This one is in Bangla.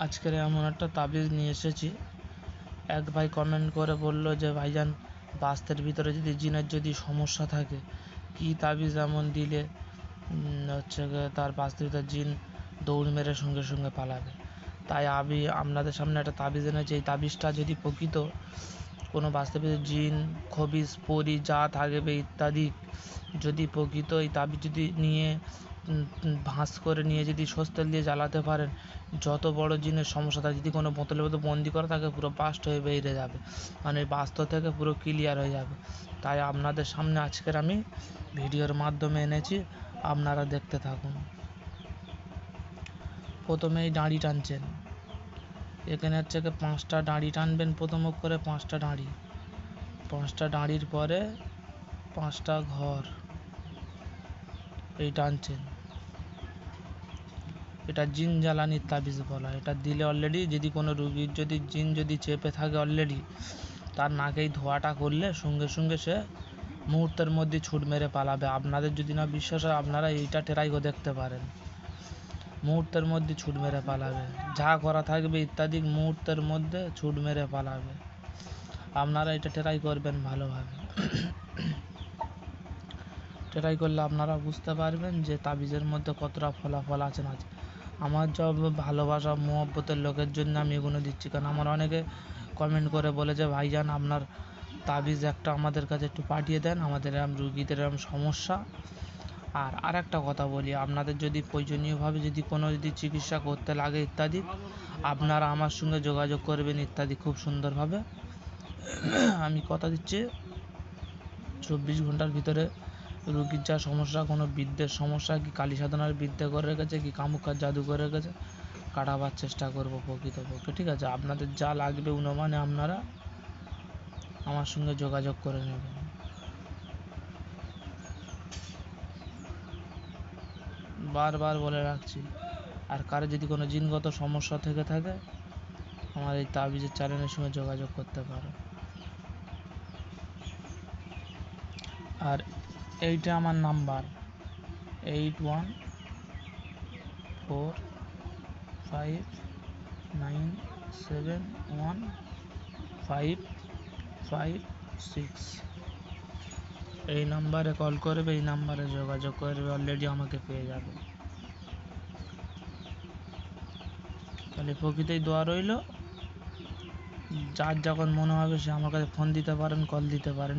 আজকের এমন একটা তাবিজ নিয়ে এসেছি। এক ভাই কমেন্ট করে বলল যে ভাইজান, বাস্তের ভিতরে যদি জিনের যদি সমস্যা থাকে, কি তাবিজ এমন দিলে হচ্ছে তার বাস্তের ভিতরে জিন দৌড় মেরে সঙ্গে সঙ্গে পালাবে। তাই আমি আপনাদের সামনে একটা তাবিজ এনেছি। এই তাবিজটা যদি প্রকৃত কোনো বাস্তবে জিন, খবিস, পরি যা থাকবে ইত্যাদি যদি প্রকৃত এই তাবিজ যদি নিয়ে ভাঁজ করে নিয়ে যদি সর্ষের তেল দিয়ে জ্বালাতে পারেন, যত বড় জিনের সমস্যা থাকে, যদি কোনো বোতলের মধ্যে বন্দি করা থাকে, পুরো বাস্ট হয়ে বেরিয়ে যাবে, মানে বাস্তব থেকে পুরো ক্লিয়ার হয়ে যাবে। তাই আপনাদের সামনে আজকের আমি ভিডিওর মাধ্যমে এনেছি, আপনারা দেখতে থাকুন। প্রথমেই দাঁড়ি টানছেন, এখানে হচ্ছে 5টা দাঁড়ি টানবেন, প্রথম করে 5টা দাঁড়ি, 5টা দাঁড়ির পরে 5টা ঘর এই টানছেন। এটা জিন জ্বালানির তাবিজ বলা। এটা দিলে অলরেডি যদি কোনো রুগীর যদি জিন যদি চেপে থাকে অলরেডি, তার নাকেই ধোয়াটা করলে সঙ্গে সঙ্গে সে মুহূর্তের মধ্যে ছুট মেরে পালাবে। আপনাদের যদি না বিশ্বাস হয়, আপনারা এইটা ট্রাই করে দেখতে পারেন। মুহূর্তের মধ্যে ছুট মেরে পালাবে, যা করা থাকবে ইত্যাদি মুহূর্তের মধ্যে ছুট মেরে পালাবে। আপনারা এটা ট্রাই করবেন ভালোভাবে। ট্রাই করলে আপনারা বুঝতে পারবেন যে তাবিজের মধ্যে কতটা ফলাফল আছে না। আমার সব ভালোবাসা মহব্বতের লোকের জন্য আমি এগুলো দিচ্ছি, কারণ আমার অনেকে কমেন্ট করে বলে যে ভাইজান, আপনার তাবিজ একটা আমাদের কাছে একটু পাঠিয়ে দেন, আমাদের এরকম রুগীদের এরকম সমস্যা। আর একটা কথা বলি, আপনাদের যদি প্রয়োজনীয়ভাবে যদি কোনো যদি চিকিৎসা করতে লাগে ইত্যাদি, আপনারা আমার সঙ্গে যোগাযোগ করবেন ইত্যাদি খুব সুন্দরভাবে। আমি কথা দিচ্ছি 24 ঘন্টার ভিতরে রুগীর যা সমস্যা, কোনো বিদ্যের সমস্যা, কি কালী সাধনার বিদ্যে করে রেখেছে, কি কামুকার জাদু করে রেখেছে, কাটাবার চেষ্টা করবো প্রকৃতপক্ষে। ঠিক আছে, আপনাদের যা লাগবে অনুমানে আপনারা আমার সঙ্গে যোগাযোগ করে নেবেন। বারবার বলে রাখছি, আর কারো যদি কোনো জিনগত সমস্যা থেকে থাকে, আমার এই তাবিজের চ্যানেলের সঙ্গে যোগাযোগ করতে পারো। আর এইটা আমার নাম্বার 8145971556। এই নাম্বারে কল করবে, এই নাম্বারে যোগাযোগ করবে, অলরেডি আমাকে পেয়ে যাবে। তাহলে প্রকৃতই দোয়া রইল, যার যখন মনে হবে সে আমার কাছে ফোন দিতে পারেন, কল দিতে পারেন।